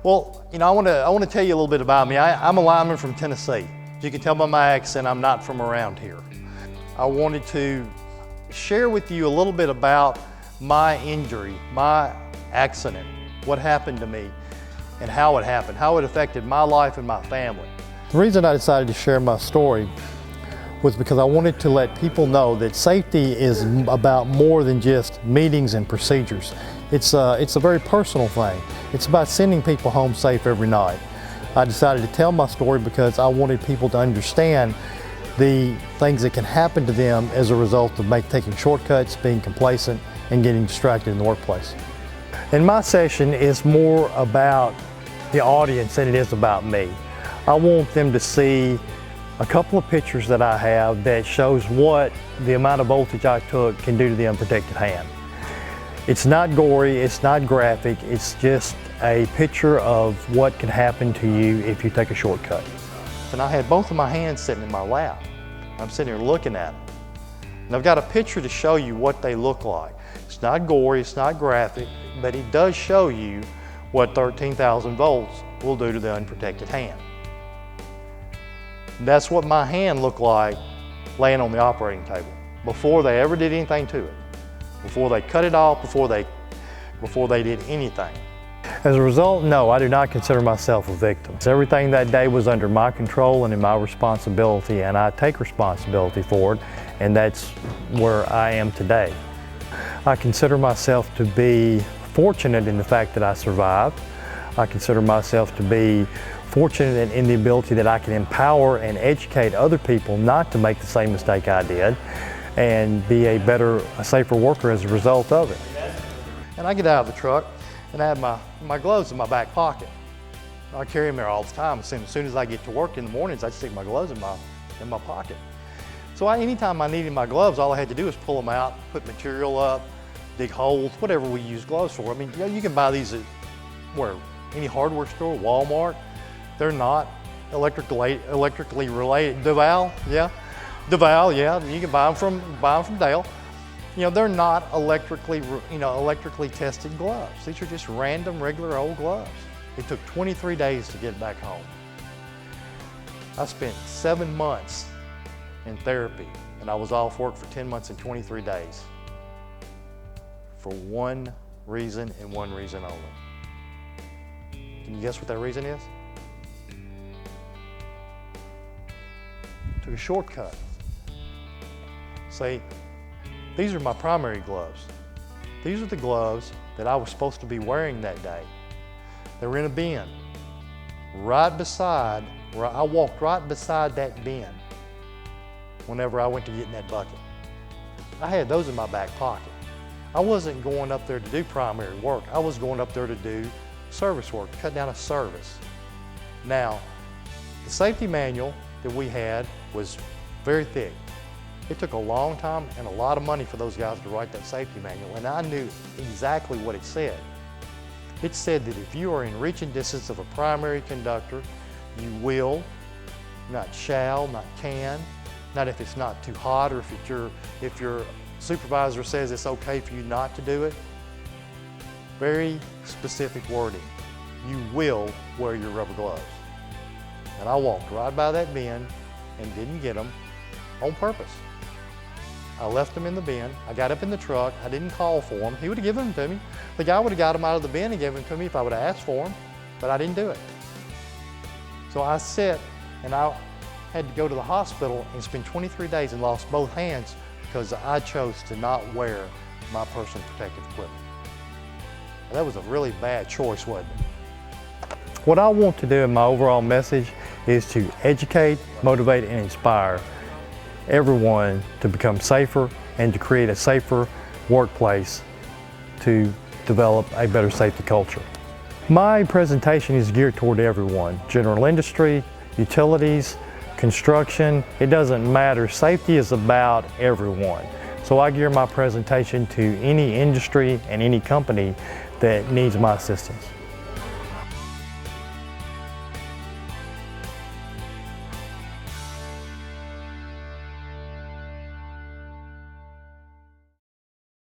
Well, I want to tell you a little bit about me. I'm a lineman from Tennessee. As you can tell by my accent, I'm not from around here. I wanted to share with you a little bit about my injury, my accident, what happened to me, and how it happened, how it affected my life and my family. The reason I decided to share my story was because I wanted to let people know that safety is about more than just meetings and procedures. It's a very personal thing. It's about sending people home safe every night. I decided to tell my story because I wanted people to understand the things that can happen to them as a result of taking shortcuts, being complacent, and getting distracted in the workplace. And my session is more about the audience than it is about me. I want them to see a couple of pictures that I have that shows what the amount of voltage I took can do to the unprotected hand. It's not gory, it's not graphic, it's just a picture of what can happen to you if you take a shortcut. And I had both of my hands sitting in my lap. I'm sitting here looking at them. And I've got a picture to show you what they look like. It's not gory, it's not graphic, but it does show you what 13,000 volts will do to the unprotected hand. That's what my hand looked like laying on the operating table before they ever did anything to it, before they cut it off, before they did anything. As a result, no, I do not consider myself a victim. Everything that day was under my control and in my responsibility, and I take responsibility for it, and that's where I am today. I consider myself to be fortunate in the fact that I survived. I consider myself to be fortunate in the ability that I can empower and educate other people not to make the same mistake I did and be a safer worker as a result of it. And I get out of the truck and I have my gloves in my back pocket. I carry them there all the time. As soon as I get to work in the mornings, I stick my gloves in my pocket. So anytime I needed my gloves, all I had to do was pull them out, put material up, dig holes, whatever we use gloves for. I mean, you can buy these at any hardware store, Walmart. They're not electrically related. Dival, yeah. Dival, yeah. You can buy them from Dale. They're not electrically tested gloves. These are just random, regular old gloves. It took 23 days to get back home. I spent 7 months in therapy, and I was off work for 10 months and 23 days for one reason and one reason only. Can you guess what that reason is? Took a shortcut. See, these are my primary gloves. These are the gloves that I was supposed to be wearing that day. They were in a bin. I walked right beside that bin whenever I went to get in that bucket. I had those in my back pocket. I wasn't going up there to do primary work. I was going up there to do service work, cut down a service. Now, the safety manual that we had was very thick. It took a long time and a lot of money for those guys to write that safety manual, and I knew exactly what it said. It said that if you are in reaching distance of a primary conductor, you will, not shall, not can, not if it's not too hot, or if your supervisor says it's okay for you not to do it. Very specific wording. You will wear your rubber gloves. And I walked right by that bin and didn't get them on purpose. I left them in the bin. I got up in the truck. I didn't call for them. He would have given them to me. The guy would have got them out of the bin and given them to me if I would have asked for them, but I didn't do it. So I sat and I had to go to the hospital and spend 23 days and lost both hands because I chose to not wear my personal protective equipment. That was a really bad choice, wasn't it? What I want to do in my overall message is to educate, motivate, and inspire everyone to become safer and to create a safer workplace to develop a better safety culture. My presentation is geared toward everyone, general industry, utilities, construction, it doesn't matter. Safety is about everyone. So I gear my presentation to any industry and any company that needs my assistance.